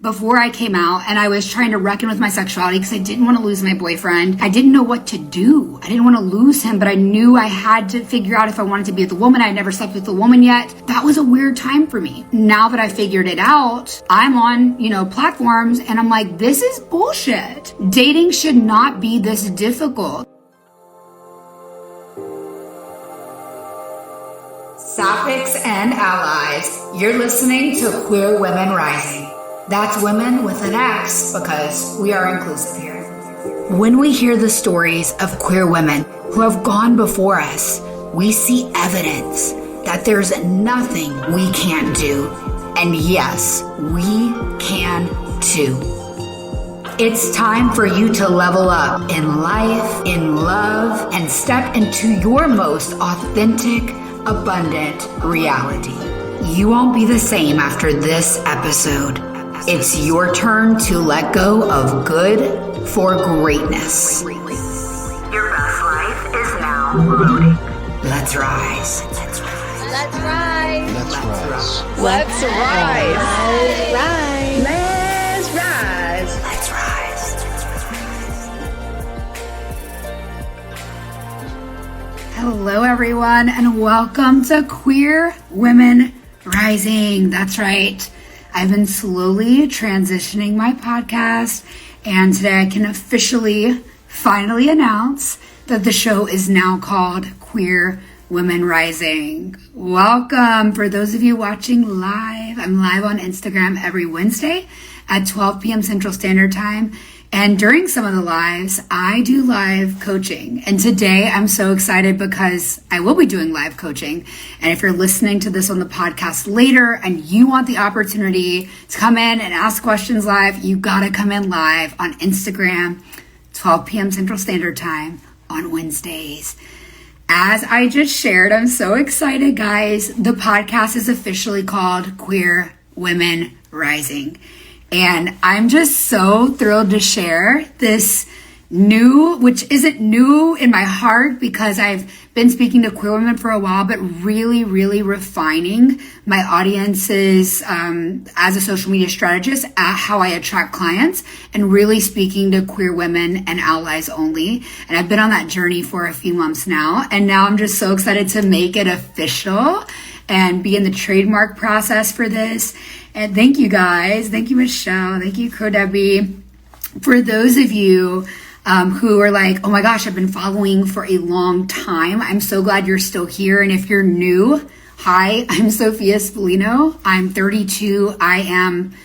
before I came out, and I was trying to reckon with my sexuality because I didn't want to lose my boyfriend. I didn't know what to do. I didn't want to lose him, but I knew I had to figure out if I wanted to be with a woman. I had never slept with a woman yet. That was a weird time for me. Now that I figured it out, I'm on, platforms, and I'm like, this is bullshit. Dating should not be this difficult. Sapphics and allies, you're listening to Queer Womxn Rising. That's women with an X because we are inclusive here. When we hear the stories of queer women who have gone before us, we see evidence that there's nothing we can't do. And yes, we can too. It's time for you to level up in life, in love, and step into your most authentic, abundant reality. You won't be the same after this episode. It's your turn to let go of good for greatness. Your best life is now loading. Let's rise. Let's rise. Let's rise. Let's rise. Let's rise. Let's rise. Let's rise. Let's rise. Hello, everyone, and welcome to Queer Womxn Rising. That's right. I've been slowly transitioning my podcast, and today I can finally announce that the show is now called Queer Womxn Rising. Welcome. For those of you watching live, I'm live on Instagram every Wednesday at 12 p.m. Central Standard Time. And during some of the lives, I do live coaching. And today I'm so excited because I will be doing live coaching. And if you're listening to this on the podcast later and you want the opportunity to come in and ask questions live, you gotta come in live on Instagram, 12 p.m. Central Standard Time on Wednesdays. As I just shared, I'm so excited, guys. The podcast is officially called Queer Womxn Rising. And I'm just so thrilled to share this new, which isn't new in my heart because I've been speaking to queer women for a while, but really, really refining my audiences as a social media strategist at how I attract clients and really speaking to queer women and allies only. And I've been on that journey for a few months now. And now I'm just so excited to make it official and be in the trademark process for this. And thank you guys. Thank you, Michelle. Thank you, Crow Debbie. For those of you who are like, oh my gosh, I've been following for a long time. I'm so glad you're still here. And if you're new, hi, I'm Sophia Spallino. I'm 32. I am,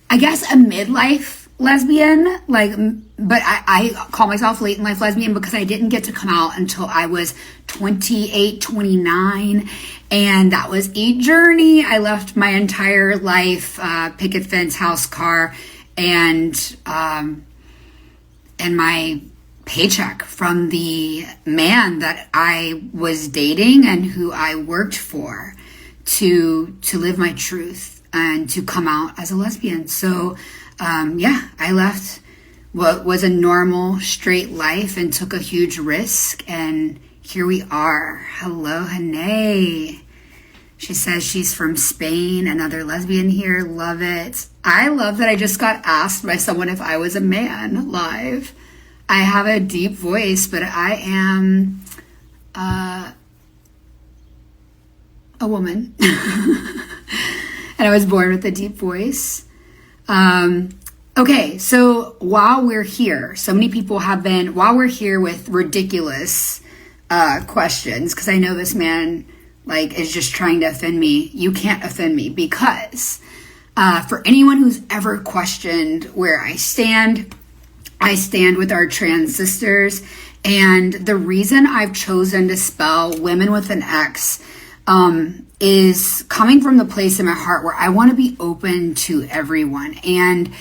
I guess, a midlife lesbian, but I call myself late in life lesbian because I didn't get to come out until I was 28, 29. And that was a journey. I left my entire life, picket fence, house, car, and my paycheck from the man that I was dating and who I worked for to live my truth and to come out as a lesbian. So, I left what was a normal, straight life and took a huge risk. And here we are. Hello, Hane. She says she's from Spain. Another lesbian here. Love it. I love that I just got asked by someone if I was a man live. I have a deep voice, but I am a woman. And I was born with a deep voice. Okay, so while we're here, so many people have been, while we're here with ridiculous questions, because I know this man is just trying to offend me. You can't offend me because for anyone who's ever questioned where I stand with our trans sisters. And the reason I've chosen to spell women with an X is coming from the place in my heart where I want to be open to everyone. And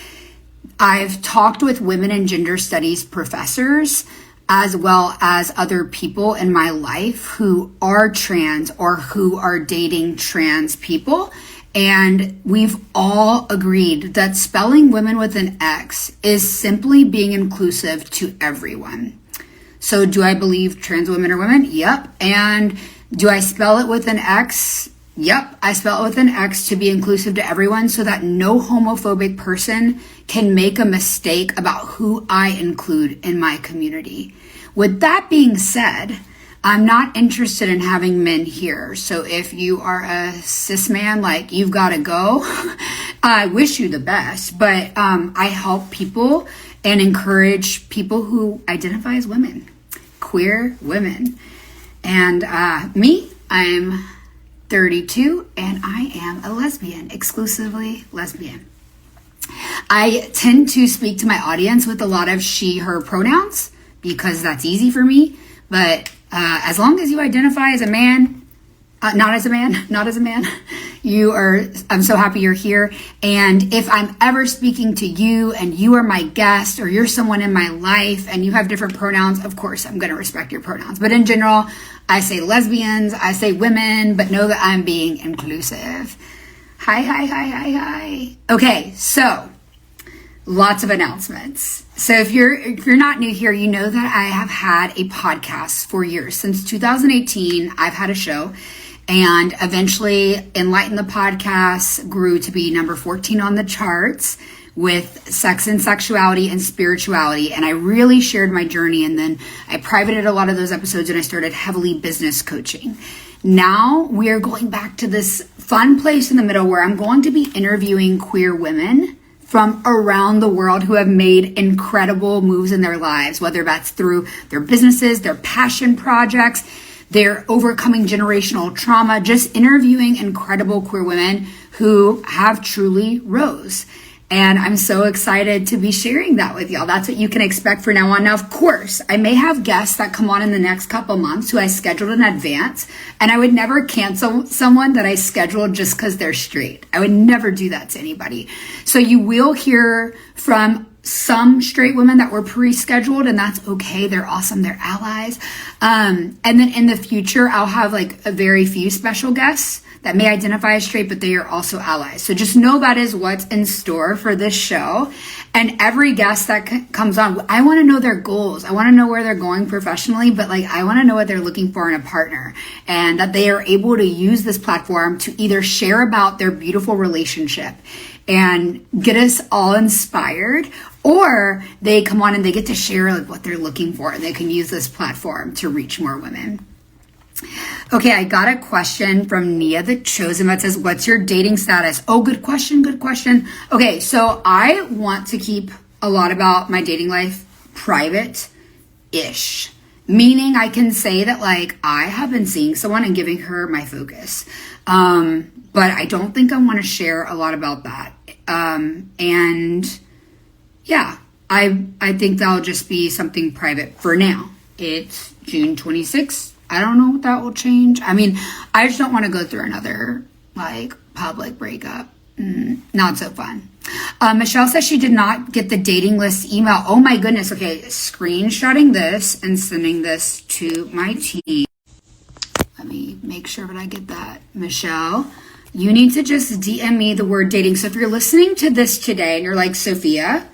I've talked with women and gender studies professors as well as other people in my life who are trans or who are dating trans people. And we've all agreed that spelling women with an X is simply being inclusive to everyone. So do I believe trans women are women? Yep. And do I spell it with an X Yep, I spell it with an X to be inclusive to everyone so that no homophobic person can make a mistake about who I include in my community. With that being said, I'm not interested in having men here. So if you are a cis man, like, you've got to go. I wish you the best, but I help people and encourage people who identify as women, queer women. And me, I'm 32 and I am a lesbian, exclusively lesbian. I tend to speak to my audience with a lot of she, her pronouns because that's easy for me. But as long as you identify as a man, not as a man, I'm so happy you're here. And if I'm ever speaking to you and you are my guest or you're someone in my life and you have different pronouns, of course, I'm going to respect your pronouns. But in general, I say lesbians, I say women, but know that I'm being inclusive. Hi. Okay, so lots of announcements. So if you're not new here, you know that I have had a podcast for years. Since 2018, I've had a show, and eventually Enlighten the Podcast grew to be number 14 on the charts with sex and sexuality and spirituality. And I really shared my journey, and then I privated a lot of those episodes and I started heavily business coaching. Now we are going back to this fun place in the middle where I'm going to be interviewing queer women from around the world who have made incredible moves in their lives, whether that's through their businesses, their passion projects, they're overcoming generational trauma, just interviewing incredible queer women who have truly rose. And I'm so excited to be sharing that with y'all. That's what you can expect from now on. Now, of course, I may have guests that come on in the next couple months who I scheduled in advance. And I would never cancel someone that I scheduled just because they're straight. I would never do that to anybody. So you will hear from some straight women that were pre-scheduled, and that's okay. They're awesome. They're allies. And then in the future, I'll have like a very few special guests that may identify as straight, but they are also allies. So just know that is what's in store for this show. And every guest that comes on, I want to know their goals. I want to know where they're going professionally, but like, I want to know what they're looking for in a partner, and that they are able to use this platform to either share about their beautiful relationship and get us all inspired, or they come on and they get to share like what they're looking for, and they can use this platform to reach more women. Okay, I got a question from Nia the Chosen that says, what's your dating status? Oh, good question. Okay, so I want to keep a lot about my dating life private-ish. Meaning I can say that like I have been seeing someone and giving her my focus. But I don't think I want to share a lot about that. And yeah, I think that'll just be something private for now. It's June 26th. I don't know what that will change. I mean, I just don't want to go through another like public breakup. Not so fun. Michelle says she did not get the dating list email. Oh my goodness. Okay, screenshotting this and sending this to my team. Let me make sure that I get that. Michelle, you need to just DM me the word dating. So if you're listening to this today and you're like, Sophia,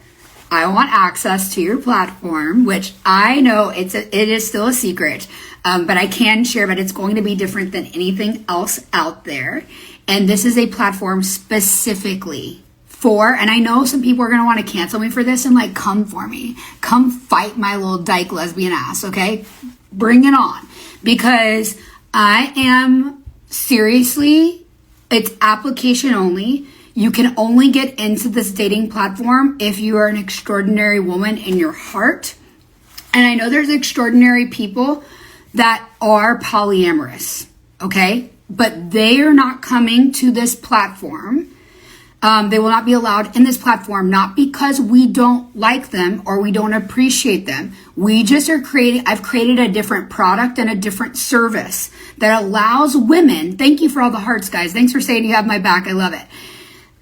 I want access to your platform, which I know it is still a secret, but I can share, but it's going to be different than anything else out there. And this is a platform specifically for, and I know some people are going to want to cancel me for this, and like, come for me. Come fight my little dyke lesbian ass, okay? Bring it on. Because I am seriously, it's application only. You can only get into this dating platform if you are an extraordinary woman in your heart. And I know there's extraordinary people that are polyamorous, okay? But they are not coming to this platform. They will not be allowed in this platform, not because we don't like them or we don't appreciate them. We just are I've created a different product and a different service that allows women, thank you for all the hearts, guys. Thanks for saying you have my back. I love it.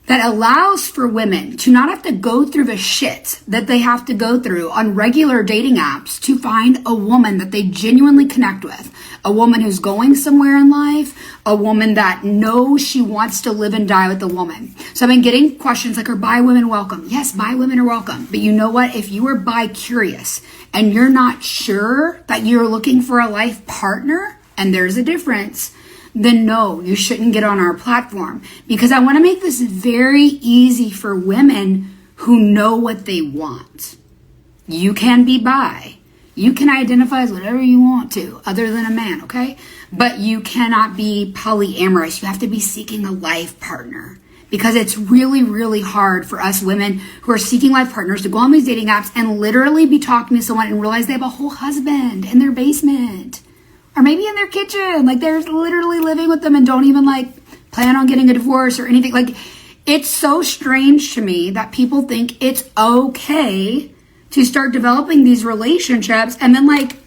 That allows for women to not have to go through the shit that they have to go through on regular dating apps to find a woman that they genuinely connect with. A woman who's going somewhere in life, a woman that knows she wants to live and die with the woman. So I've been getting questions like, are bi women welcome? Yes, bi women are welcome. But you know what? If you are bi curious and you're not sure that you're looking for a life partner, and there's a difference, then no, you shouldn't get on our platform, because I want to make this very easy for women who know what they want. You can be bi. You can identify as whatever you want to, other than a man, okay? But you cannot be polyamorous. You have to be seeking a life partner, because it's really, really hard for us women who are seeking life partners to go on these dating apps and literally be talking to someone and realize they have a whole husband in their basement, or maybe in their kitchen. Like, they're literally living with them and don't even like plan on getting a divorce or anything. Like, it's so strange to me that people think it's okay to start developing these relationships and then like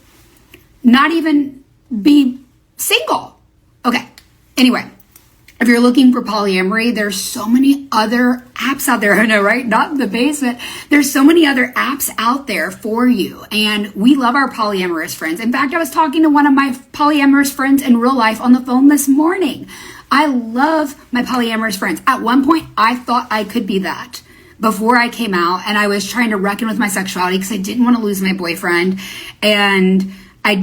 not even be single. Okay. Anyway, if you're looking for polyamory, there's so many other apps out there. I know, right? Not in the basement. There's so many other apps out there for you. And we love our polyamorous friends. In fact, I was talking to one of my polyamorous friends in real life on the phone this morning. I love my polyamorous friends. At one point, I thought I could be that before I came out, and I was trying to reckon with my sexuality because I didn't want to lose my boyfriend, and I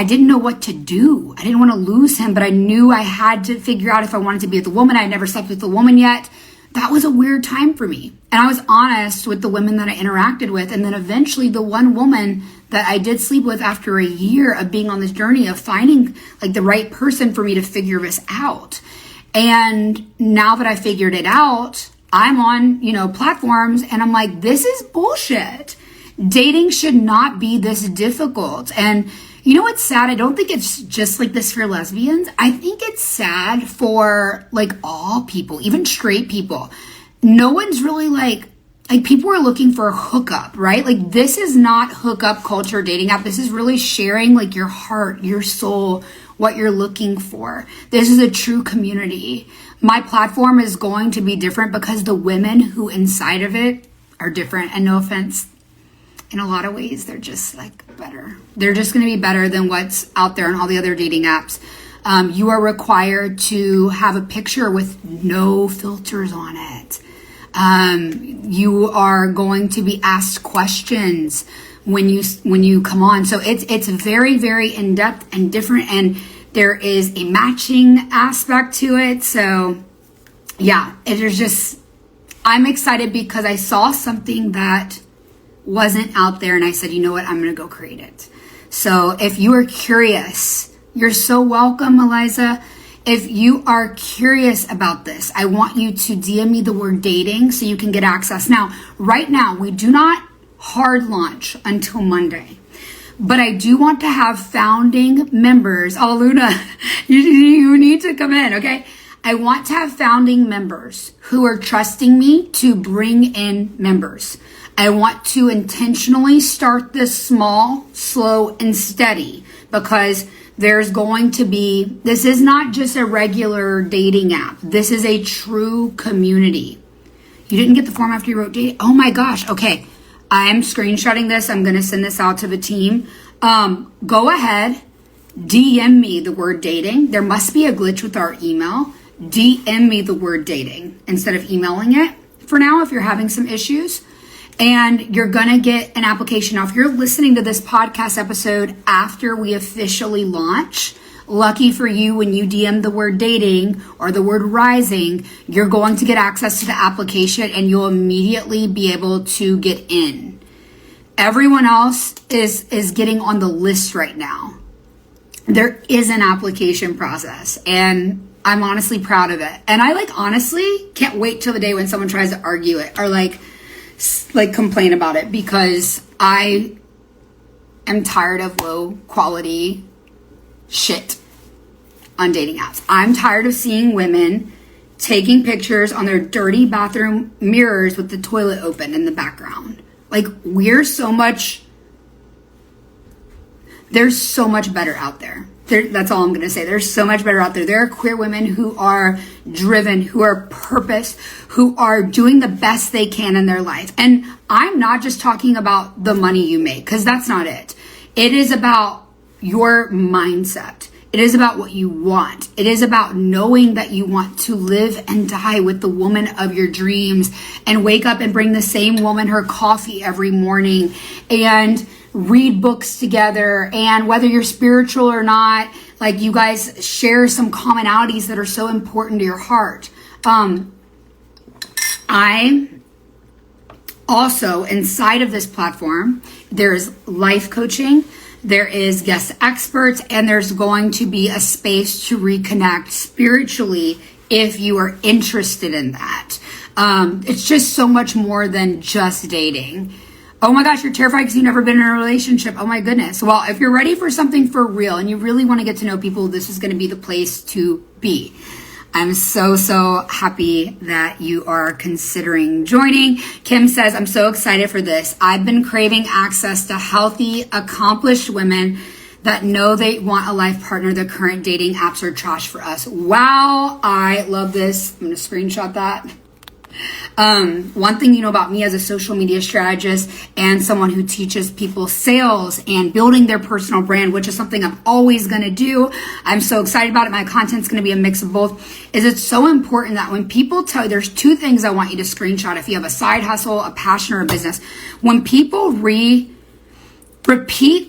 didn't know what to do. I didn't want to lose him, but I knew I had to figure out if I wanted to be with a woman. I had never slept with a woman yet. That was a weird time for me. And I was honest with the women that I interacted with. And then eventually the one woman that I did sleep with after a year of being on this journey of finding like the right person for me to figure this out. And now that I figured it out, I'm on, platforms, and I'm like, this is bullshit. Dating should not be this difficult. And you know what's sad? I don't think it's just like this for lesbians. I think it's sad for like all people, even straight people. No one's really like people are looking for a hookup, right? Like, this is not hookup culture dating app. This is really sharing like your heart, your soul, what you're looking for. This is a true community. My platform is going to be different because the women who inside of it are different. And no offense, in a lot of ways, they're just like better. They're just going to be better than what's out there on all the other dating apps. You are required to have a picture with no filters on it. You are going to be asked questions when you come on. So it's very, very in-depth and different, and there is a matching aspect to it. So yeah, I'm excited because I saw something that wasn't out there, and I said, you know what, I'm going to go create it. So if you are curious, you're so welcome, Eliza. If you are curious about this, I want you to DM me the word dating so you can get access. Now, right now, we do not hard launch until Monday, but I do want to have founding members. Oh, Luna, you need to come in, okay? I want to have founding members who are trusting me to bring in members. I want to intentionally start this small, slow, and steady, because there's going to be, this is not just a regular dating app. This is a true community. You didn't get the form after you wrote dating? Oh my gosh. Okay. I am screenshotting this. I'm going to send this out to the team. Go ahead. DM me the word dating. There must be a glitch with our email. DM me the word dating instead of emailing it for now if you're having some issues. And you're going to get an application. Now, if you're listening to this podcast episode after we officially launch, lucky for you, when you DM the word dating or the word rising, you're going to get access to the application and you'll immediately be able to get in. Everyone else is getting on the list right now. There is an application process, and I'm honestly proud of it. And I honestly can't wait till the day when someone tries to argue it or complain about it, because I am tired of low quality shit on dating apps. I'm tired of seeing women taking pictures on their dirty bathroom mirrors with the toilet open in the background. There's so much better out there. That's all I'm going to say. There's so much better out there. There are queer women who are driven, who are purposed, who are doing the best they can in their life. And I'm not just talking about the money you make, because that's not it. It is about your mindset. It is about what you want. It is about knowing that you want to live and die with the woman of your dreams, and wake up and bring the same woman her coffee every morning, and read books together, and whether you're spiritual or not, like you guys share some commonalities that are so important to your heart. I also, inside of this platform, there's life coaching, there is guest experts, and there's going to be a space to reconnect spiritually if you are interested in that. It's just so much more than just dating. Oh my gosh, you're terrified because you've never been in a relationship. Oh my goodness. Well, if you're ready for something for real and you really want to get to know people, this is going to be the place to be. I'm so happy that you are considering joining. Kim says, I'm so excited for this. I've been craving access to healthy, accomplished women that know they want a life partner. The current dating apps are trash for us. Wow, I love this. I'm going to screenshot that. One thing you know about me as a social media strategist and someone who teaches people sales and building their personal brand, which is something I'm always going to do. I'm so excited about it. My content's going to be a mix of both. Is it's so important that when people tell you, there's two things I want you to screenshot. If you have a side hustle, a passion, or a business, when people repeat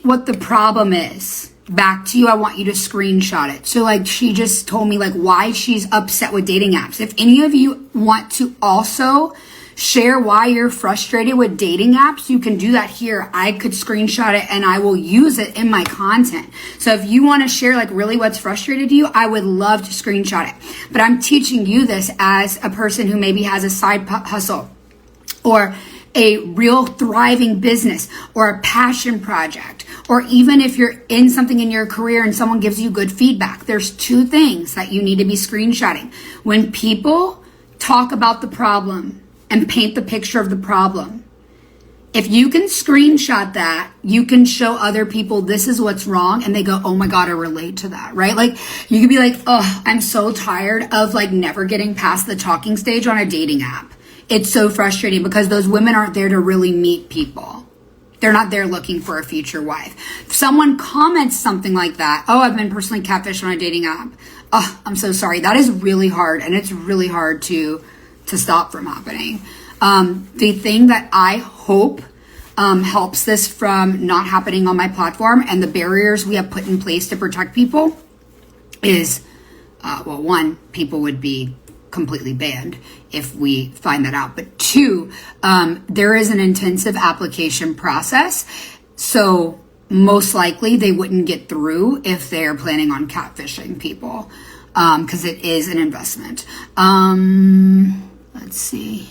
what the problem is back to you, I want you to screenshot it. So like she just told me like why she's upset with dating apps. If any of you want to also share why you're frustrated with dating apps, you can do that here. I could screenshot it and I will use it in my content. So if you want to share like really what's frustrated you, I would love to screenshot it. But I'm teaching you this as a person who maybe has a side hustle or a real thriving business or a passion project, or even if you're in something in your career and someone gives you good feedback, there's two things that you need to be screenshotting. When people talk about the problem and paint the picture of the problem, if you can screenshot that, you can show other people this is what's wrong and they go, oh my God, I relate to that, right? Like you could be like, oh, I'm so tired of like never getting past the talking stage on a dating app. It's so frustrating because those women aren't there to really meet people. They're not there looking for a future wife. If someone comments something like that, oh, I've been personally catfished on a dating app. Oh, I'm so sorry. That is really hard. And it's really hard to stop from happening. The thing that I hope helps this from not happening on my platform and the barriers we have put in place to protect people is, well, one, people would be completely banned if we find that out. But two, there is an intensive application process. So most likely they wouldn't get through if they're planning on catfishing people, because it is an investment. Let's see.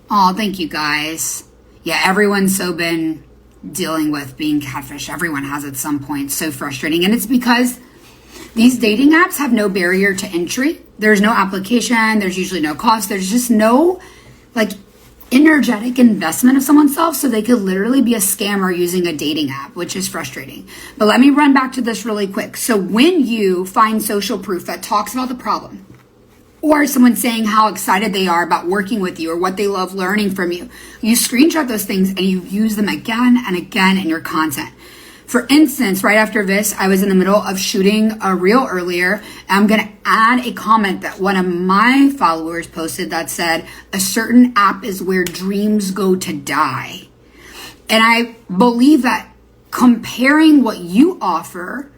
Oh, thank you guys. Yeah, everyone's so been dealing with being catfished. Everyone has at some point. So frustrating. And it's because these dating apps have no barrier to entry. There's no application. There's usually no cost. There's just no like energetic investment of someone's self. So they could literally be a scammer using a dating app, which is frustrating. But let me run back to this really quick. So when you find social proof that talks about the problem, or someone saying how excited they are about working with you or what they love learning from you, you screenshot those things and you use them again and again in your content. For instance, right after this, I was in the middle of shooting a reel earlier. I'm going to add a comment that one of my followers posted that said, a certain app is where dreams go to die. And I believe that comparing what you offer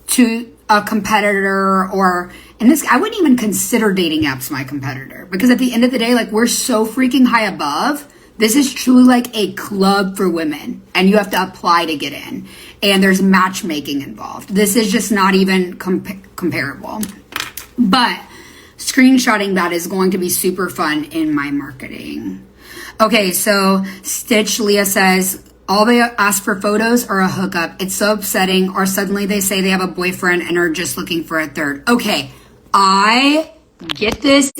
to a competitor, or in this, I wouldn't even consider dating apps my competitor, because at the end of the day, like we're so freaking high above. This is truly like a club for women and you have to apply to get in, and there's matchmaking involved. This is just not even comparable, but screenshotting that is going to be super fun in my marketing. Okay. So Stitch Leah says, all they ask for photos or a hookup. It's so upsetting. Or suddenly they say they have a boyfriend and are just looking for a third. Okay, I get this.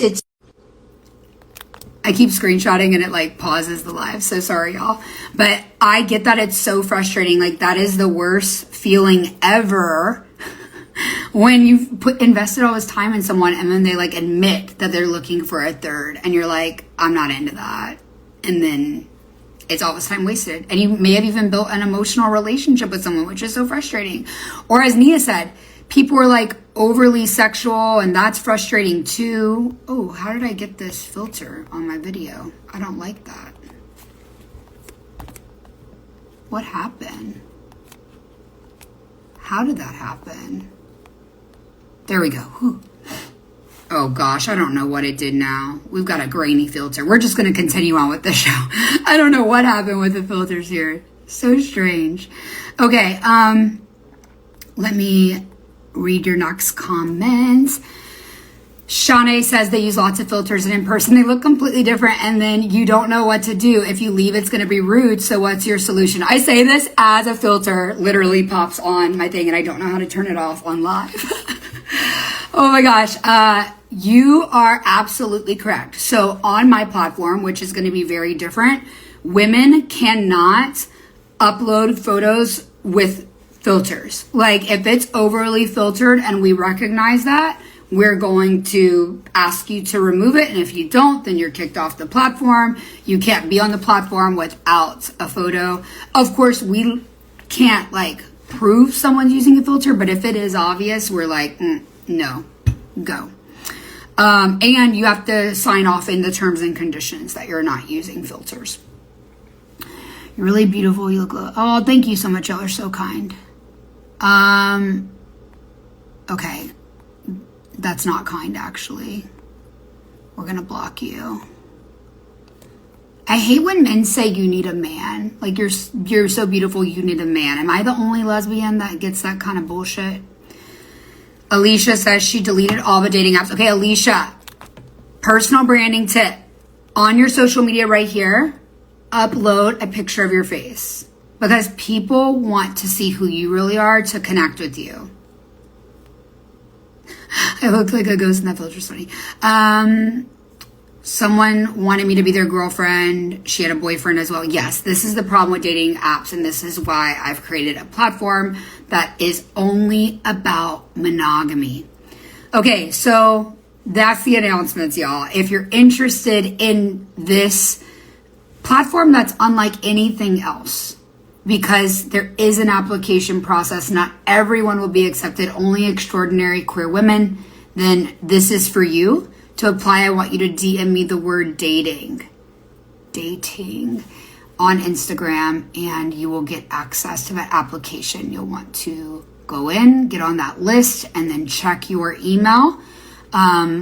I keep screenshotting and it like pauses the live. So sorry, y'all. But I get that it's so frustrating. Like that is the worst feeling ever when you've invested all this time in someone and then they like admit that they're looking for a third and you're like, I'm not into that. And then it's all this time wasted. And you may have even built an emotional relationship with someone, which is so frustrating. Or as Nia said, people are like overly sexual and that's frustrating too. Oh, how did I get this filter on my video? I don't like that. What happened? How did that happen? There we go. Whew. Oh gosh, I don't know what it did now. We've got a grainy filter. We're just going to continue on with the show. I don't know what happened with the filters here. So strange. Okay, let me read your next comments. Shawnee says they use lots of filters and in person they look completely different and then you don't know what to do. If you leave, it's going to be rude. So what's your solution? I say this as a filter literally pops on my thing and I don't know how to turn it off on live. Oh my gosh. You are absolutely correct. So on my platform, which is going to be very different, women cannot upload photos with filters. Like if it's overly filtered and we recognize that, we're going to ask you to remove it. And if you don't, then you're kicked off the platform. You can't be on the platform without a photo. Of course, we can't like prove someone's using a filter, but if it is obvious, we're like, no, go. And you have to sign off in the terms and conditions that you're not using filters. You're really beautiful. You look, oh, thank you so much. Y'all are so kind. Okay. That's not kind, actually. We're going to block you. I hate when men say you need a man. Like, you're so beautiful, you need a man. Am I the only lesbian that gets that kind of bullshit? Alicia says she deleted all the dating apps. Okay, Alicia, personal branding tip. On your social media right here, upload a picture of your face. Because people want to see who you really are to connect with you. I look like a ghost in that filter. It's funny. Someone wanted me to be their girlfriend. She had a boyfriend as well. Yes, this is the problem with dating apps, and this is why I've created a platform that is only about monogamy. Okay, so that's the announcements, y'all. If you're interested in this platform that's unlike anything else, because there is an application process. Not everyone will be accepted, only extraordinary queer women. Then this is for you. To apply, I want you to DM me the word dating on Instagram, and you will get access to that application. You'll want to go in, get on that list, and then check your email.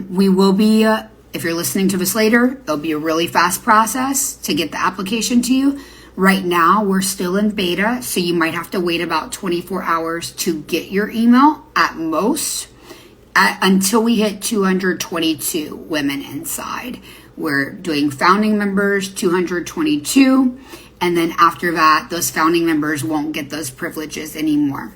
We will be, if you're listening to this later, it'll be a really fast process to get the application to you. Right now, we're still in beta, so you might have to wait about 24 hours to get your email at most, until we hit 222 women inside. We're doing founding members, 222, and then after that, those founding members won't get those privileges anymore.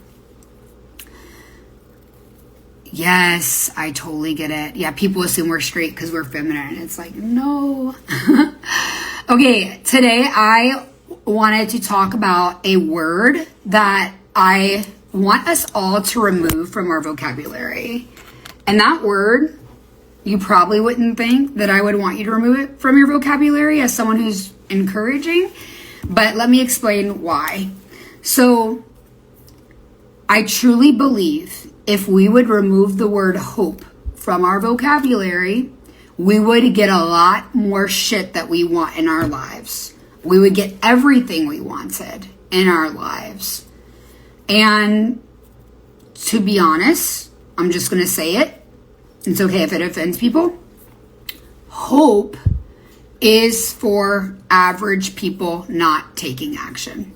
Yes, I totally get it. Yeah, people assume we're straight because we're feminine. It's like, no. Okay, today I wanted to talk about a word that I want us all to remove from our vocabulary. And that word, you probably wouldn't think that I would want you to remove it from your vocabulary as someone who's encouraging, but let me explain why. So I truly believe if we would remove the word hope from our vocabulary, we would get a lot more shit that we want in our lives. We would get everything we wanted in our lives. And to be honest, I'm just going to say it. It's okay if it offends people. Hope is for average people not taking action.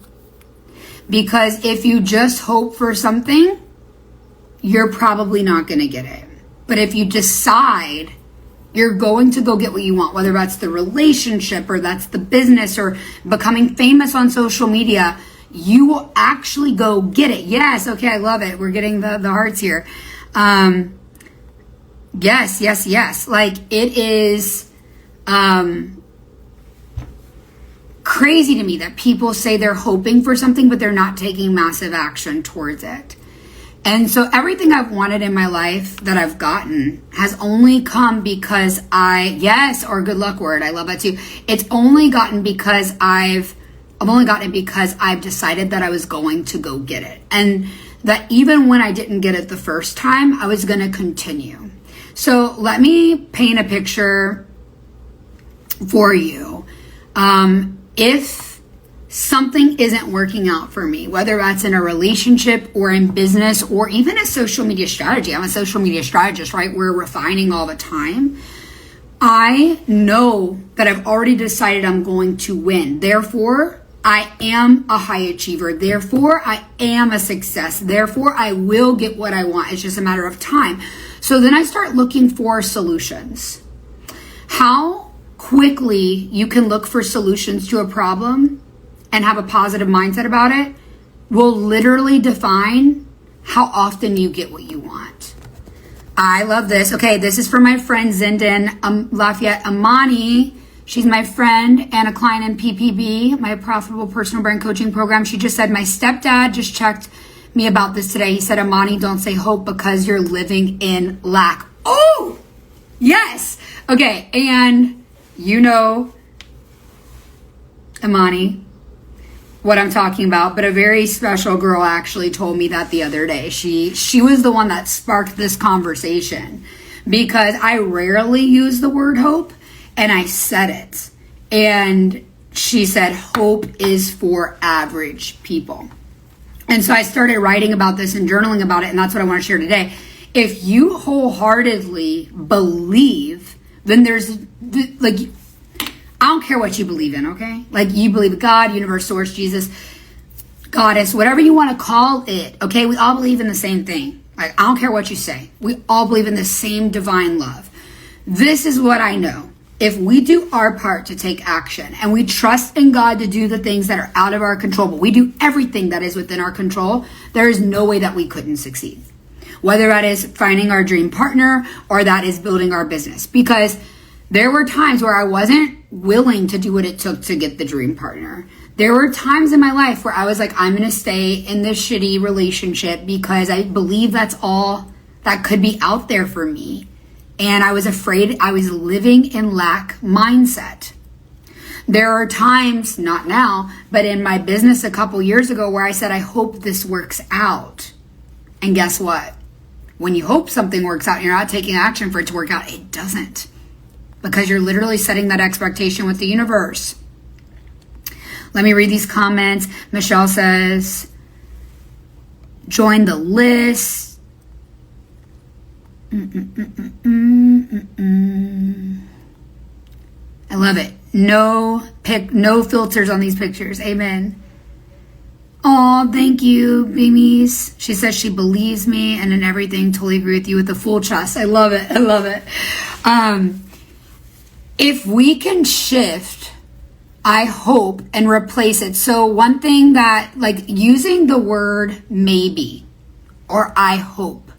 Because if you just hope for something, you're probably not going to get it. But if you decide you're going to go get what you want, whether that's the relationship or that's the business or becoming famous on social media, you will actually go get it. Yes, okay, I love it. We're getting the hearts here. Yes. Like, it is crazy to me that people say they're hoping for something, but they're not taking massive action towards it. And so everything I've wanted in my life that I've gotten has only come because or good luck word, I love that too. It's only gotten because I've gotten it because I've decided that I was going to go get it. And that even when I didn't get it the first time, I was going to continue. So let me paint a picture for you. If something isn't working out for me, whether that's in a relationship or in business or even a social media strategy. I'm a social media strategist, right? We're refining all the time. I know that I've already decided I'm going to win. Therefore, I am a high achiever. Therefore, I am a success. Therefore, I will get what I want. It's just a matter of time. So then I start looking for solutions. How quickly you can look for solutions to a problem and have a positive mindset about it will literally define how often you get what you want. I love this. Okay, this is for my friend Zindan Lafayette Amani. She's my friend and a client in PPB, my Profitable Personal Brand Coaching Program. She just said, my stepdad just checked me about this today. He said, Amani, don't say hope because you're living in lack. Oh, yes. Okay, and you know, Amani, what I'm talking about, but a very special girl actually told me that the other day. She was the one that sparked this conversation because I rarely use the word hope, and I said it. And she said, hope is for average people. And so I started writing about this and journaling about it, and that's what I want to share today. If you wholeheartedly believe, then there's like, I don't care what you believe in, okay? Like you believe in God, universe, source, Jesus, goddess, whatever you want to call it, okay? We all believe in the same thing. Like, I don't care what you say. We all believe in the same divine love. This is what I know. If we do our part to take action and we trust in God to do the things that are out of our control, but we do everything that is within our control, there is no way that we couldn't succeed. Whether that is finding our dream partner or that is building our business. Because there were times where I wasn't willing to do what it took to get the dream partner. There were times in my life where I was like, I'm going to stay in this shitty relationship because I believe that's all that could be out there for me. And I was afraid. I was living in lack mindset. There are times, not now, but in my business a couple years ago where I said, I hope this works out. And guess what? When you hope something works out and you're not taking action for it to work out, it doesn't. Because you're literally setting that expectation with the universe. Let me read these comments. Michelle says, join the list. I love it. No filters on these pictures. Amen. Oh, thank you, Beamies. She says she believes me and in everything. Totally agree with you with the full trust. I love it. I love it. If we can shift, I hope, and replace it. So one thing that, like, using the word maybe or I hope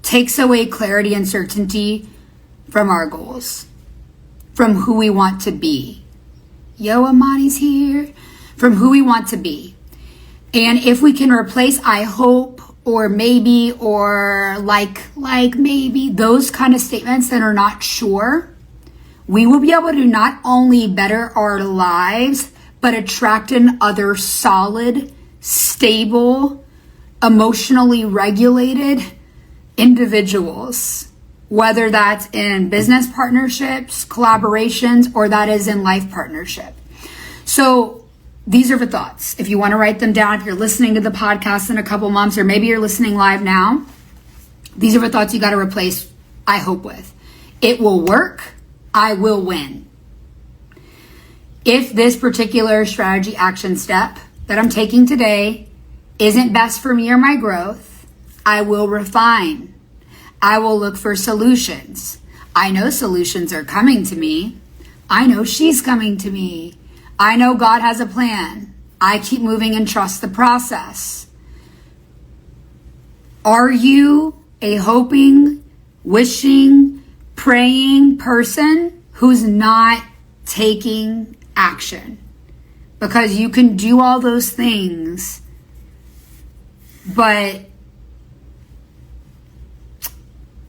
takes away clarity and certainty from our goals, from who we want to be. Yo, Amani's here. From who we want to be. And if we can replace I hope or maybe or like maybe, those kind of statements that are not sure, we will be able to not only better our lives, but attract in other solid, stable, emotionally regulated individuals, whether that's in business partnerships, collaborations, or that is in life partnership. So these are the thoughts. If you want to write them down, if you're listening to the podcast in a couple months, or maybe you're listening live now, these are the thoughts you got to replace I hope with. It will work. I will win. If this particular strategy action step that I'm taking today isn't best for me or my growth, I will refine. I will look for solutions. I know solutions are coming to me. I know she's coming to me. I know God has a plan. I keep moving and trust the process. Are you a hoping, wishing, praying person who's not taking action? Because you can do all those things, but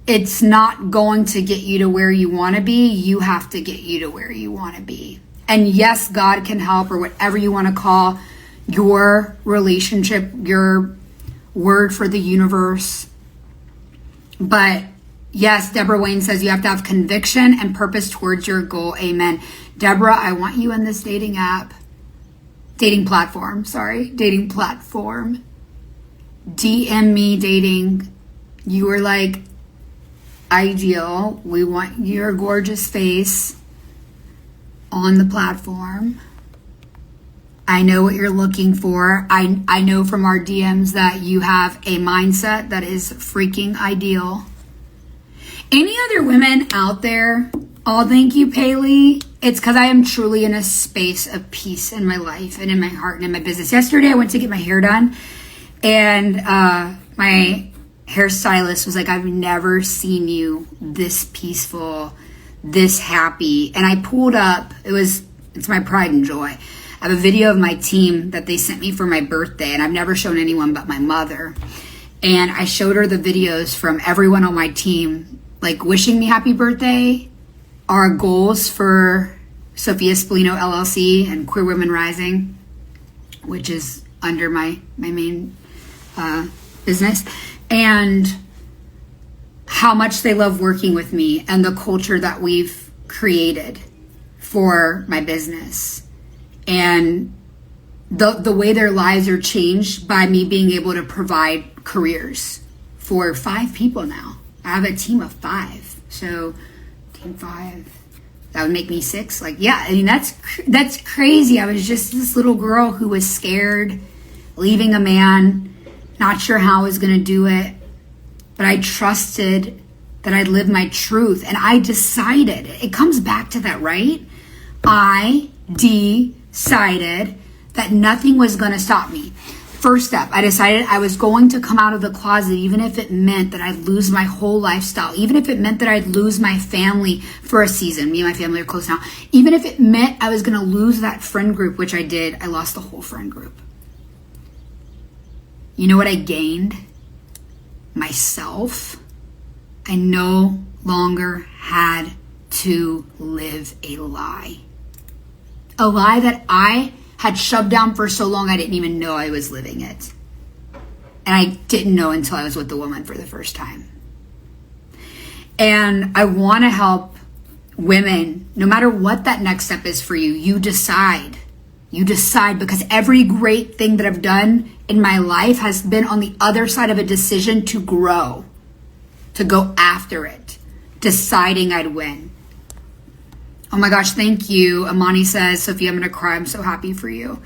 it's not going to get you to where you want to be. You have to get you to where you want to be. And yes, God can help, or whatever you want to call your relationship, your word for the universe. But yes, Deborah Wayne says you have to have conviction and purpose towards your goal. Amen. Deborah, I want you in this dating app. dating platform, DM me dating. You were like, ideal. We want your gorgeous face on the platform. I know what you're looking for. I know from our DMs that you have a mindset that is freaking ideal. Any other women out there? Oh, thank you, Paley. It's because I am truly in a space of peace in my life and in my heart and in my business. Yesterday, I went to get my hair done, and my hairstylist was like, I've never seen you this peaceful, this happy. And I pulled up, it's my pride and joy. I have a video of my team that they sent me for my birthday, and I've never shown anyone but my mother. And I showed her the videos from everyone on my team, like wishing me happy birthday, our goals for Sophia Spallino LLC and Queer Womxn Rising, which is under my main business, and how much they love working with me and the culture that we've created for my business. And the way their lives are changed by me being able to provide careers for 5 people now. I have a team of 5. So team 5, that would make me 6. Like, yeah, I mean, that's crazy. I was just this little girl who was scared, leaving a man, not sure how I was going to do it, but I trusted that I'd live my truth. And I decided, it comes back to that, right? I decided that nothing was going to stop me. First step, I decided I was going to come out of the closet, even if it meant that I'd lose my whole lifestyle, even if it meant that I'd lose my family for a season. Me and my family are close now. Even if it meant I was going to lose that friend group, which I did. I lost the whole friend group. You know what I gained? Myself. I no longer had to live a lie. A lie that I had shoved down for so long I didn't even know I was living it. And I didn't know until I was with the woman for the first time. And I want to help women, no matter what that next step is for you, you decide. You decide, because every great thing that I've done in my life has been on the other side of a decision to grow, to go after it, deciding I'd win. Oh my gosh, thank you. Amani says, Sophia, I'm going to cry. I'm so happy for you.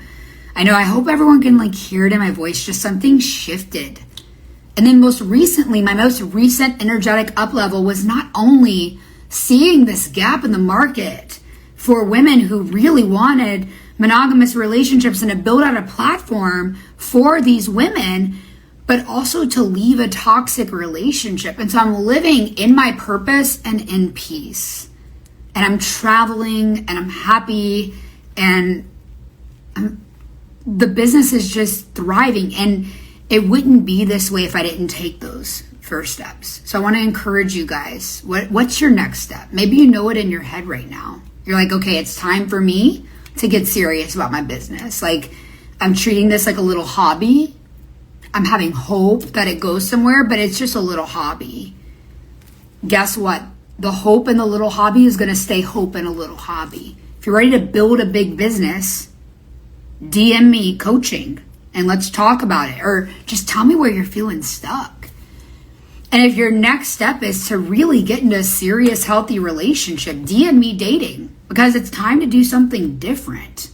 I know, I hope everyone can hear it in my voice. Just something shifted. And then most recently, my most recent energetic up level was not only seeing this gap in the market for women who really wanted monogamous relationships and to build out a platform for these women, but also to leave a toxic relationship. And so I'm living in my purpose and in peace. And I'm traveling and I'm happy and the business is just thriving. And it wouldn't be this way if I didn't take those first steps. So I want to encourage you guys. What's your next step? Maybe you know it in your head right now. You're like, okay, it's time for me to get serious about my business. Like, I'm treating this like a little hobby. I'm having hope that it goes somewhere, but it's just a little hobby. Guess what? The hope in the little hobby is going to stay hope in a little hobby. If you're ready to build a big business, DM me coaching and let's talk about it. Or just tell me where you're feeling stuck. And if your next step is to really get into a serious, healthy relationship, DM me dating, because it's time to do something different.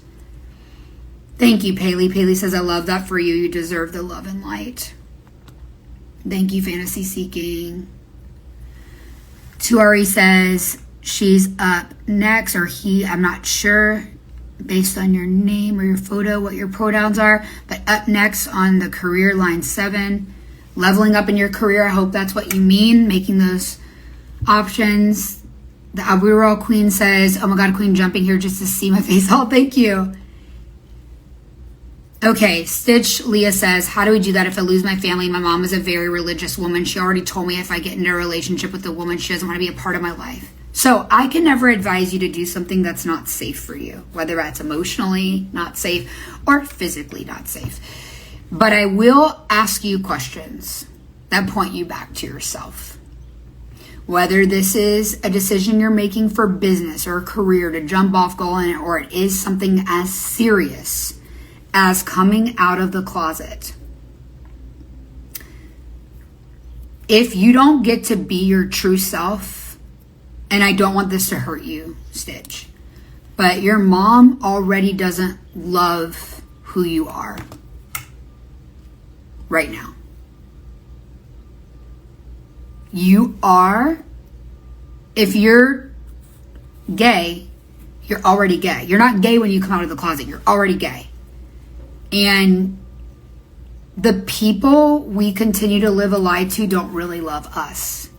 Thank you, Paley. Paley says, I love that for you. You deserve the love and light. Thank you, Fantasy Seeking. Tuari says she's up next, or he, I'm not sure, based on your name or your photo, what your pronouns are, but up next on the career line 7, leveling up in your career. I hope that's what you mean, making those options. The Abural Queen says, oh my God, Queen, jumping here just to see my face. Oh, thank you. Okay, Stitch Leah says, how do we do that if I lose my family? My mom is a very religious woman. She already told me if I get into a relationship with a woman, she doesn't want to be a part of my life. So I can never advise you to do something that's not safe for you, whether that's emotionally not safe or physically not safe. But I will ask you questions that point you back to yourself. Whether this is a decision you're making for business or a career to jump off goal in it, or it is something as serious as coming out of the closet. If you don't get to be your true self, and I don't want this to hurt you, Stitch, but your mom already doesn't love who you are right now. You are, if you're gay, you're already gay. You're not gay when you come out of the closet. You're already gay. And the people we continue to live a lie to don't really love us.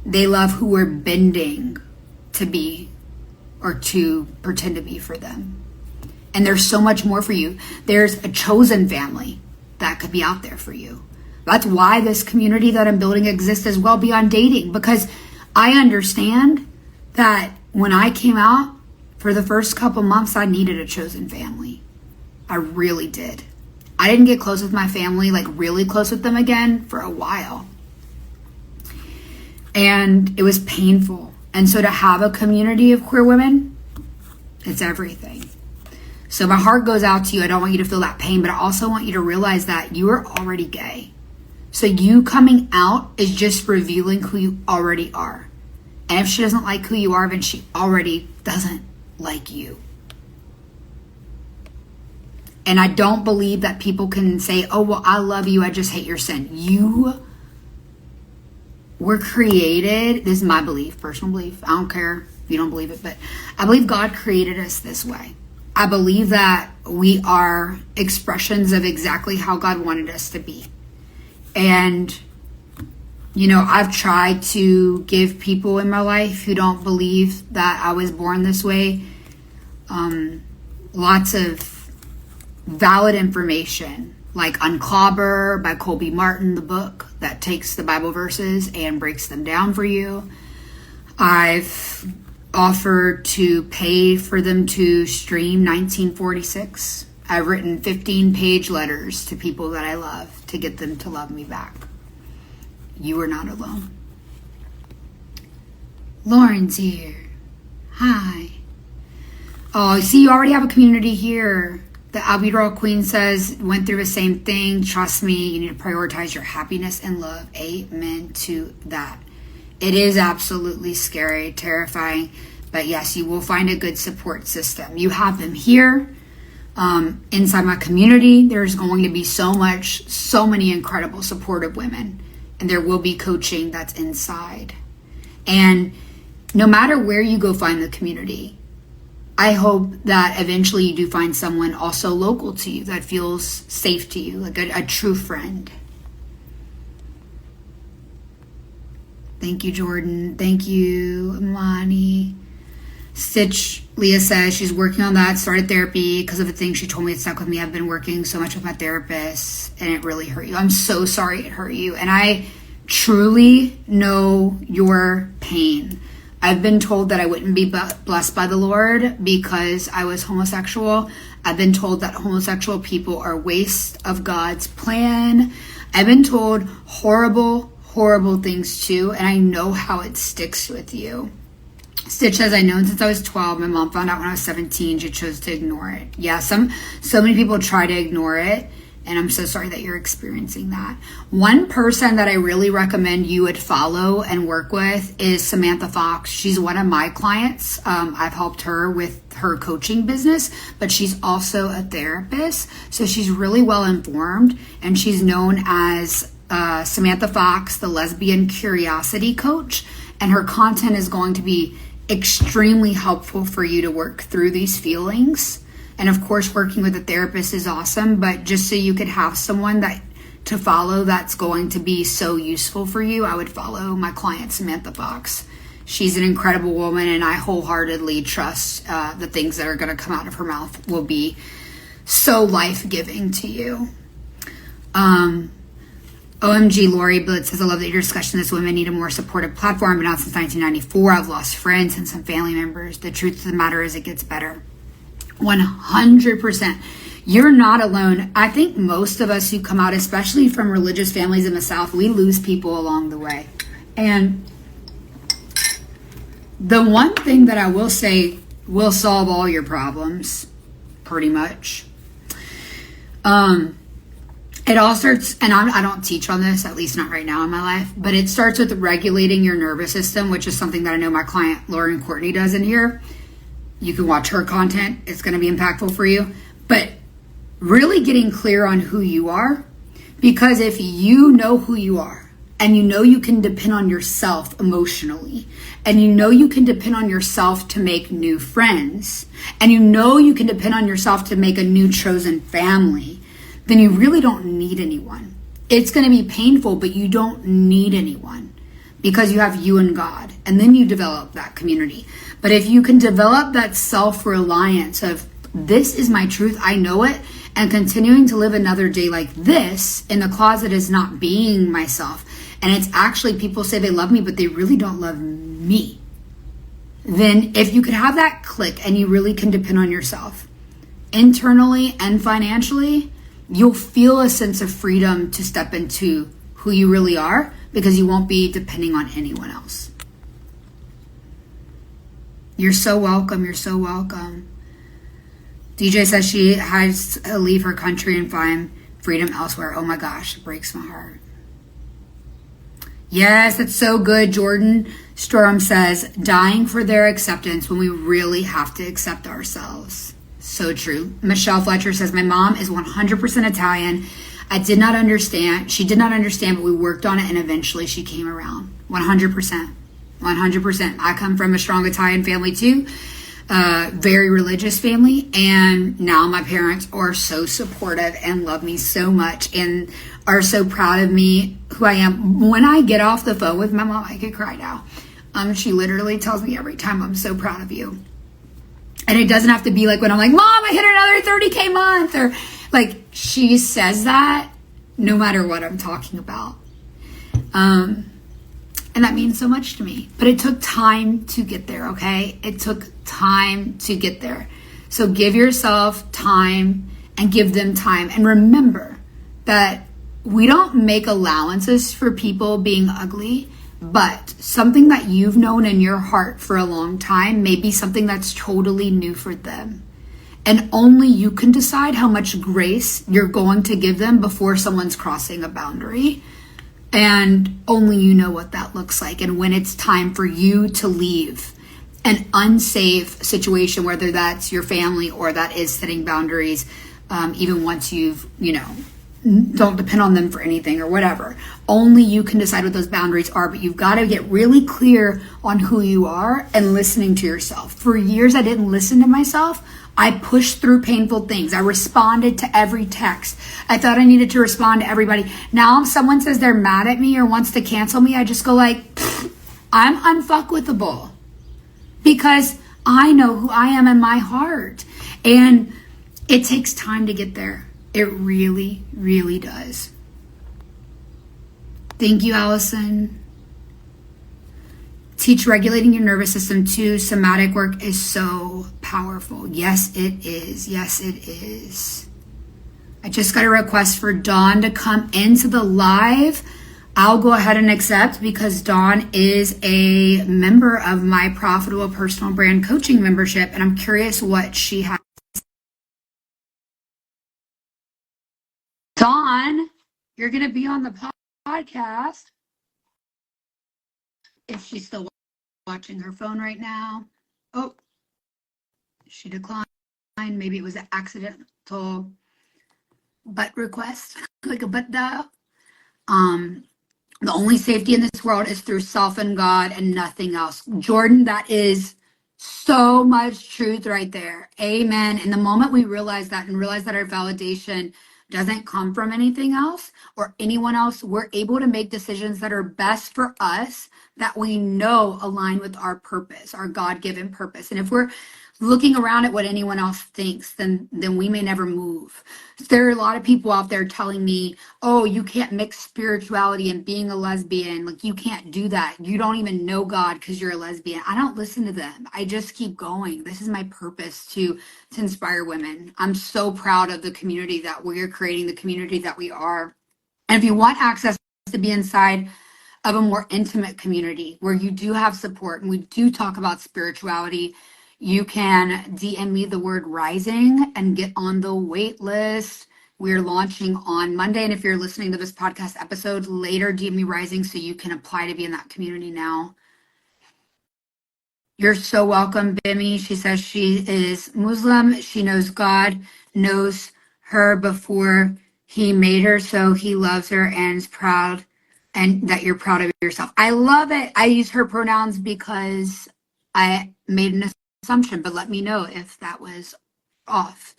They love who we're bending to be or to pretend to be for them. And there's so much more for you. There's a chosen family that could be out there for you. That's why this community that I'm building exists as well beyond dating, because I understand that when I came out, for the first couple months, I needed a chosen family. I really did. I didn't get close with my family, like really close with them again, for a while. And it was painful. And so to have a community of queer women, it's everything. So my heart goes out to you. I don't want you to feel that pain, but I also want you to realize that you are already gay. So you coming out is just revealing who you already are. And if she doesn't like who you are, then she already doesn't like you. And I don't believe that people can say, oh, well, I love you, I just hate your sin. You were created, this is my belief, personal belief. I don't care if you don't believe it, but I believe God created us this way. I believe that we are expressions of exactly how God wanted us to be. And, you know, I've tried to give people in my life who don't believe that I was born this way lots of valid information, like Unclobber by Colby Martin, the book that takes the Bible verses and breaks them down for you. I've offered to pay for them to stream 1946. I've written 15-page letters to people that I love to get them to love me back. You are not alone. Lauren's here. Hi. Oh, see, you already have a community here. The Albuterol Queen says, went through the same thing. Trust me, you need to prioritize your happiness and love. Amen to that. It is absolutely scary, terrifying, but yes, you will find a good support system. You have them here. Inside my community, there's going to be so many incredible supportive women, and there will be coaching that's inside. And no matter where you go find the community, I hope that eventually you do find someone also local to you that feels safe to you, like a true friend. Thank you, Jordan. Thank you, Imani. Stitch, Leah says she's working on that, started therapy because of the thing she told me. It stuck with me. I've been working so much with my therapist and it really hurt you. I'm so sorry it hurt you. And I truly know your pain. I've been told that I wouldn't be blessed by the Lord because I was homosexual. I've been told that homosexual people are a waste of God's plan. I've been told horrible things too, and I know how it sticks with you. Stitch says, I've known since I was 12. My mom found out when I was 17. She chose to ignore it. Yeah, so many people try to ignore it, and I'm so sorry that you're experiencing that. One person that I really recommend you would follow and work with is Samantha Fox. She's one of my clients. I've helped her with her coaching business, but she's also a therapist. So she's really well informed, and she's known as Samantha Fox, the Lesbian Curiosity Coach. And her content is going to be extremely helpful for you to work through these feelings. And of course, working with a therapist is awesome, but just so you could have someone that to follow that's going to be so useful for you, I would follow my client, Samantha Fox. She's an incredible woman, and I wholeheartedly trust the things that are going to come out of her mouth will be so life-giving to you. OMG, Lori Blitz says, I love that your discussion this women need a more supportive platform, but not since 1994. I've lost friends and some family members. The truth of the matter is it gets better. 100%. You're not alone. I think most of us who come out, especially from religious families in the South, we lose people along the way. And the one thing that I will say will solve all your problems, pretty much, It all starts, and I don't teach on this, at least not right now in my life, but it starts with regulating your nervous system, which is something that I know my client Lauren Courtney does in here. You can watch her content. It's going to be impactful for you. But really getting clear on who you are, because if you know who you are and you know you can depend on yourself emotionally, and you know you can depend on yourself to make new friends, and you know you can depend on yourself to make a new chosen family, then you really don't need anyone. It's going to be painful, but you don't need anyone because you have you and God, and then you develop that community. But if you can develop that self-reliance of, this is my truth, I know it, and continuing to live another day like this in the closet is not being myself, and it's actually, people say they love me, but they really don't love me, then if you could have that click and you really can depend on yourself internally and financially, you'll feel a sense of freedom to step into who you really are, because you won't be depending on anyone else. You're so welcome. You're so welcome. DJ says she has to leave her country and find freedom elsewhere. Oh my gosh, it breaks my heart. Yes, that's so good. Jordan Storm says, dying for their acceptance when we really have to accept ourselves. So true. Michelle Fletcher says, my mom is 100% Italian. She did not understand, but we worked on it, and eventually she came around. 100%. 100%. I come from a strong Italian family too. Very religious family. And now my parents are so supportive and love me so much and are so proud of me, who I am. When I get off the phone with my mom, I could cry now. She literally tells me every time, I'm so proud of you. And it doesn't have to be like when I'm like, Mom, I hit another 30K month, or like, she says that no matter what I'm talking about. And that means so much to me. But it took time to get there, okay? It took time to get there. So give yourself time and give them time. And remember that we don't make allowances for people being ugly, but something that you've known in your heart for a long time may be something that's totally new for them. And only you can decide how much grace you're going to give them before someone's crossing a boundary. And only you know what that looks like, and when it's time for you to leave an unsafe situation, whether that's your family or that is setting boundaries, even once you've, don't depend on them for anything or whatever. Only you can decide what those boundaries are, but you've got to get really clear on who you are and listening to yourself. For years, I didn't listen to myself. I pushed through painful things. I responded to every text. I thought I needed to respond to everybody. Now, if someone says they're mad at me or wants to cancel me, I just go like, I'm unfuckwithable, because I know who I am in my heart. And it takes time to get there. It really, really does. Thank you, Allison. Teach regulating your nervous system too. Somatic work is so powerful. Yes, it is. Yes, it is. I just got a request for Dawn to come into the live. I'll go ahead and accept, because Dawn is a member of my Profitable Personal Brand Coaching membership, and I'm curious what she has. Dawn, you're going to be on the podcast. If she's still watching her phone right now. Oh, she declined. Maybe it was an accidental butt request, like a butt dial. The only safety in this world is through self and God and nothing else. Jordan, that is so much truth right there. Amen. And the moment we realize that, and realize that our validation doesn't come from anything else or anyone else, we're able to make decisions that are best for us, that we know align with our purpose, our God-given purpose. And if we're looking around at what anyone else thinks, then we may never move. There are a lot of people out there telling me, oh, you can't mix spirituality and being a lesbian. Like, you can't do that. You don't even know God because you're a lesbian. I don't listen to them. I just keep going. This is my purpose, to inspire women. I'm so proud of the community that we're creating, the community that we are. And if you want access to be inside of a more intimate community where you do have support and we do talk about spirituality, you can DM me the word rising and get on the wait list. We're launching on Monday. And if you're listening to this podcast episode later, DM me Rising so you can apply to be in that community now. You're so welcome, Bimmy. She says she is Muslim. She knows God knows her before he made her, so he loves her and is proud, and that you're proud of yourself. I love it. I use her pronouns because I made an assumption, but let me know if that was off.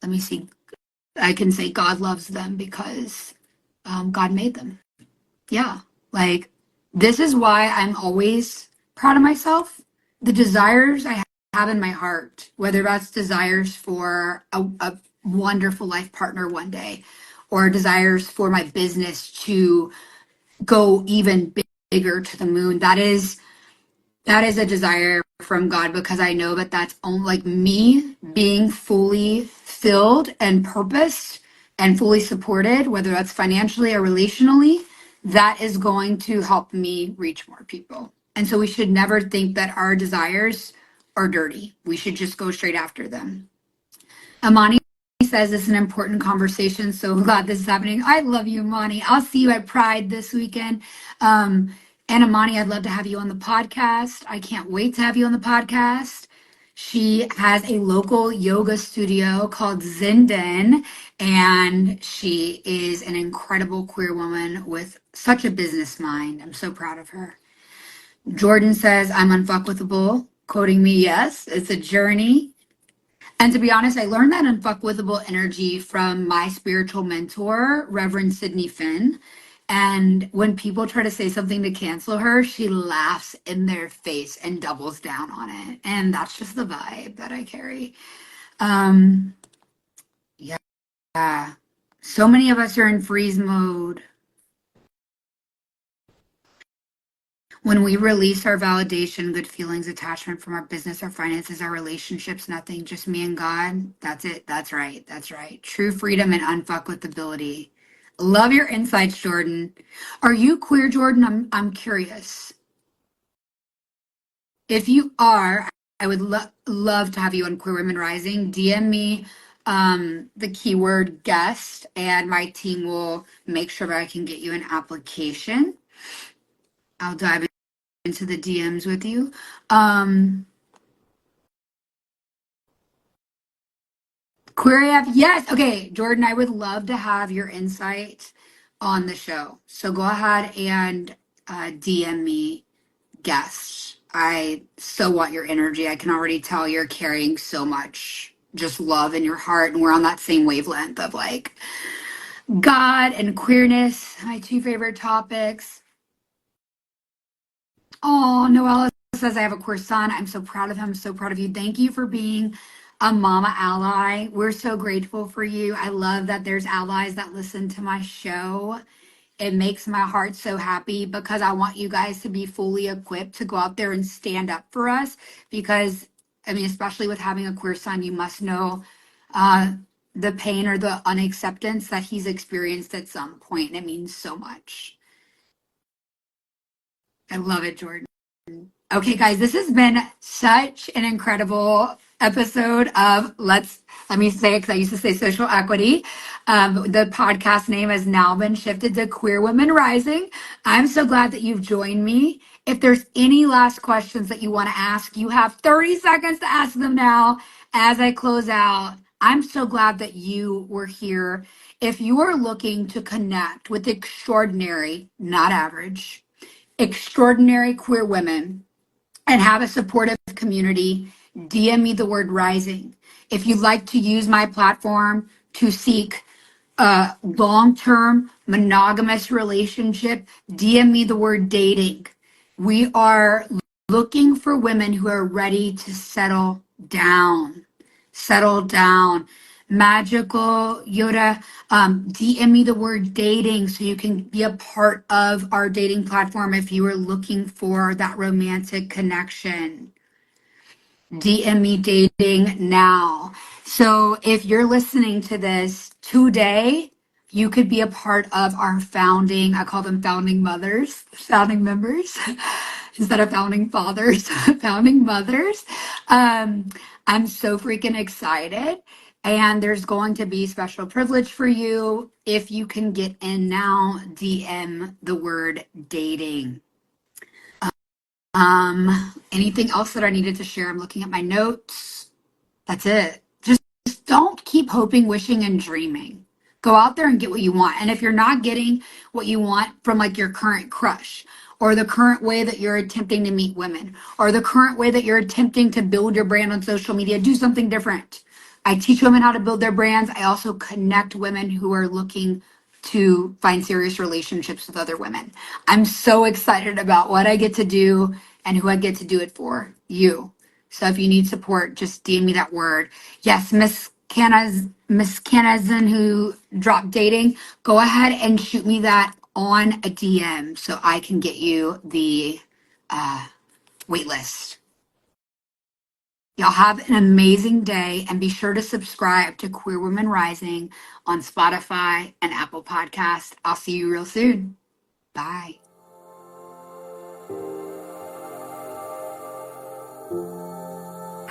Let me see. I can say God loves them because God made them. Yeah. Like, this is why I'm always proud of myself. The desires I have in my heart, whether that's desires for a wonderful life partner one day, or desires for my business to go even bigger to the moon, that is a desire from God, because I know that that's only like me being fully filled and purposed and fully supported, whether that's financially or relationally, that is going to help me reach more people. And so we should never think that our desires are dirty. We should just go straight after them. Amani says it's an important conversation. So glad this is happening. I love you, Amani. I'll see you at Pride this weekend. And Amani, I'd love to have you on the podcast. I can't wait to have you on the podcast. She has a local yoga studio called Zindan, and she is an incredible queer woman with such a business mind. I'm so proud of her. Jordan says, I'm unfuckwithable, quoting me, yes, it's a journey. And to be honest, I learned that unfuckwithable energy from my spiritual mentor, Reverend Sydney Finn. And when people try to say something to cancel her, she laughs in their face and doubles down on it. And that's just the vibe that I carry. Yeah. So many of us are in freeze mode. When we release our validation, good feelings, attachment from our business, our finances, our relationships, nothing, just me and God. That's it. That's right. That's right. True freedom and unfuckwithability. Love your insights, Jordan. Are you queer, Jordan? I'm curious. If you are, I would love to have you on Queer Women Rising. DM me the keyword guest, and my team will make sure that I can get you an application. I'll dive into the DMs with you. Query F, yes. Okay, Jordan, I would love to have your insight on the show. So go ahead and DM me guests. I so want your energy. I can already tell you're carrying so much just love in your heart, and we're on that same wavelength of like God and queerness, my two favorite topics. Oh, Noella says, I have a queer son. I'm so proud of him. I'm so proud of you. Thank you for being a mama ally. We're so grateful for you. I love that there's allies that listen to my show. It makes my heart so happy because I want you guys to be fully equipped to go out there and stand up for us. Because, I mean, especially with having a queer son, you must know the pain or the unacceptance that he's experienced at some point. And it means so much. I love it, Jordan. Okay, guys, this has been such an incredible episode of let me say it because I used to say social equity. The podcast name has now been shifted to Queer Women Rising. I'm so glad that you've joined me. If there's any last questions that you want to ask, you have 30 seconds to ask them now as I close out. I'm so glad that you were here. If you are looking to connect with extraordinary, not average, extraordinary queer women and have a supportive community, DM me the word rising. If you'd like to use my platform to seek a long-term monogamous relationship, DM me the word dating. We are looking for women who are ready to settle down. Settle down. Magical Yoda, DM me the word dating so you can be a part of our dating platform if you are looking for that romantic connection. DM me dating now. So if you're listening to this today, you could be a part of our founding, I call them founding mothers, founding members, instead of founding fathers, founding mothers. I'm so freaking excited. And there's going to be special privilege for you. If you can get in now, DM the word dating. Anything else that I needed to share? I'm looking at my notes. That's it. Just don't keep hoping, wishing, and dreaming. Go out there and get what you want. And if you're not getting what you want from like your current crush, or the current way that you're attempting to meet women, or the current way that you're attempting to build your brand on social media, do something different. I teach women how to build their brands. I also connect women who are looking to find serious relationships with other women. I'm so excited about what I get to do and who I get to do it for, you. So if you need support, just DM me that word. Yes, Miss Canazin who dropped dating, go ahead and shoot me that on a DM so I can get you the wait list. Y'all have an amazing day, and be sure to subscribe to Queer Womxn Rising on Spotify and Apple Podcasts. I'll see you real soon. Bye.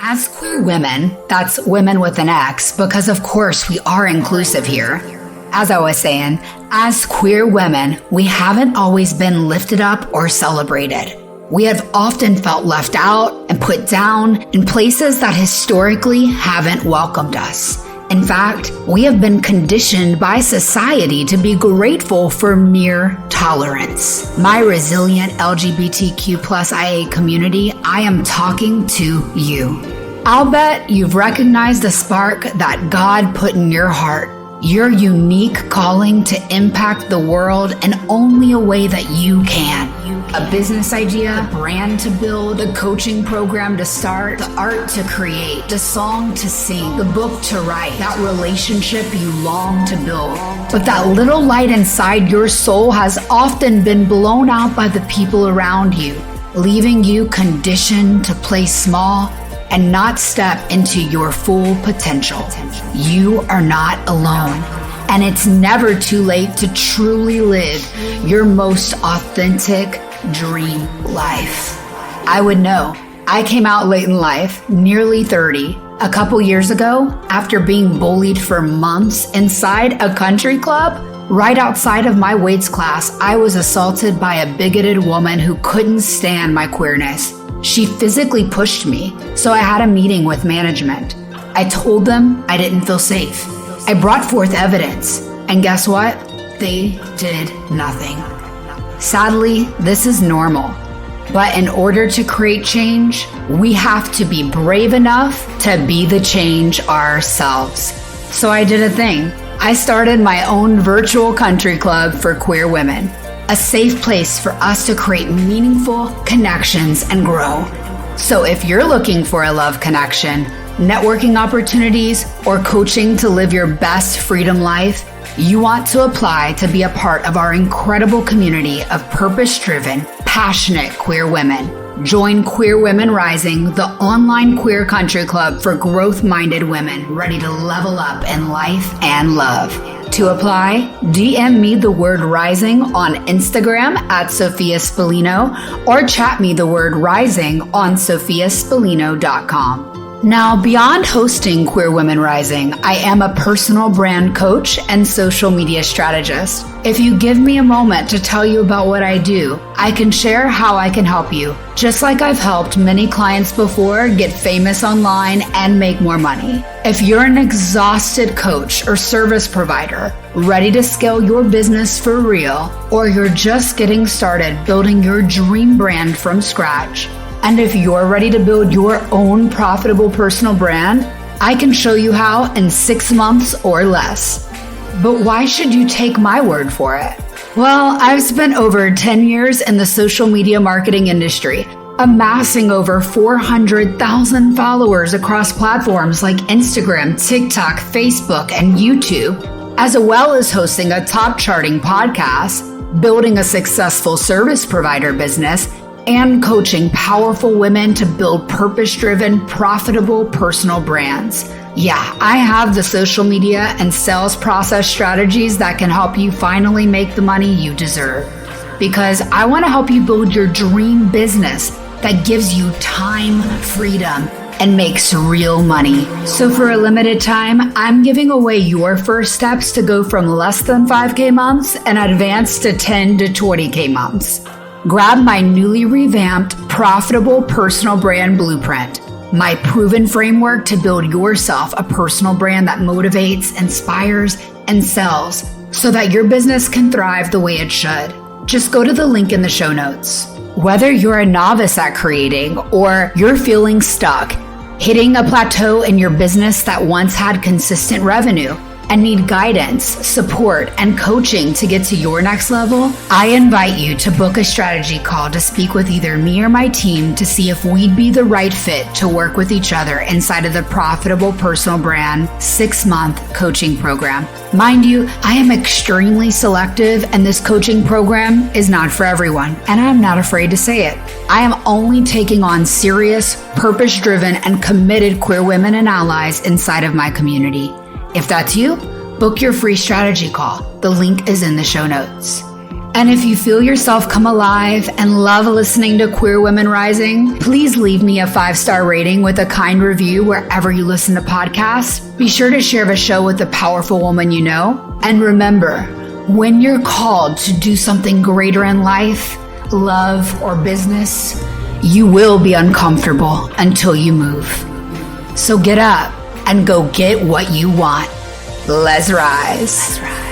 As queer women, that's women with an X, because of course we are inclusive here. As I was saying, as queer women, we haven't always been lifted up or celebrated. We have often felt left out and put down in places that historically haven't welcomed us. In fact, we have been conditioned by society to be grateful for mere tolerance. My resilient LGBTQ+IA community, I am talking to you. I'll bet you've recognized the spark that God put in your heart, your unique calling to impact the world in only a way that you can. A business idea, a brand to build, a coaching program to start, the art to create, the song to sing, the book to write, that relationship you long to build. But that little light inside your soul has often been blown out by the people around you, leaving you conditioned to play small and not step into your full potential. You are not alone. And it's never too late to truly live your most authentic dream life. I would know. I came out late in life, nearly 30, a couple years ago, after being bullied for months inside a country club. Right outside of my weights class, I was assaulted by a bigoted woman who couldn't stand my queerness. She physically pushed me, so I had a meeting with management. I told them I didn't feel safe. I brought forth evidence, and guess what? They did nothing. Sadly, this is normal. But in order to create change, we have to be brave enough to be the change ourselves. So I did a thing. I started my own virtual country club for queer women, a safe place for us to create meaningful connections and grow. So if you're looking for a love connection, networking opportunities, or coaching to live your best freedom life, you want to apply to be a part of our incredible community of purpose-driven, passionate queer women. Join Queer Womxn Rising, the online queer country club for growth-minded women ready to level up in life and love. To apply, DM me the word rising on Instagram at Sophia Spallino, or chat me the word rising on sophiaspallino.com. Now, beyond hosting Queer Womxn Rising, I am a personal brand coach and social media strategist. If you give me a moment to tell you about what I do, I can share how I can help you, just like I've helped many clients before get famous online and make more money. If you're an exhausted coach or service provider, ready to scale your business for real, or you're just getting started building your dream brand from scratch, and if you're ready to build your own profitable personal brand, I can show you how in 6 months or less. But why should you take my word for it? Well, I've spent over 10 years in the social media marketing industry, amassing over 400,000 followers across platforms like Instagram, TikTok, Facebook, and YouTube, as well as hosting a top charting podcast, building a successful service provider business, and coaching powerful women to build purpose-driven, profitable personal brands. Yeah, I have the social media and sales process strategies that can help you finally make the money you deserve. Because I want to help you build your dream business that gives you time, freedom, and makes real money. So for a limited time, I'm giving away your first steps to go from less than 5K months and advance to 10 to 20K months. Grab my newly revamped Profitable Personal Brand Blueprint, my proven framework to build yourself a personal brand that motivates, inspires, and sells so that your business can thrive the way it should. Just go to the link in the show notes. Whether you're a novice at creating or you're feeling stuck, hitting a plateau in your business that once had consistent revenue, and need guidance, support, and coaching to get to your next level, I invite you to book a strategy call to speak with either me or my team to see if we'd be the right fit to work with each other inside of the Profitable Personal Brand 6-month coaching program. Mind you, I am extremely selective, and this coaching program is not for everyone, and I'm not afraid to say it. I am only taking on serious, purpose-driven, and committed queer women and allies inside of my community. If that's you, book your free strategy call. The link is in the show notes. And if you feel yourself come alive and love listening to Queer Womxn Rising, please leave me a 5-star rating with a kind review wherever you listen to podcasts. Be sure to share the show with a powerful woman you know. And remember, when you're called to do something greater in life, love, or business, you will be uncomfortable until you move. So get up and go get what you want. Let's rise. Let's rise.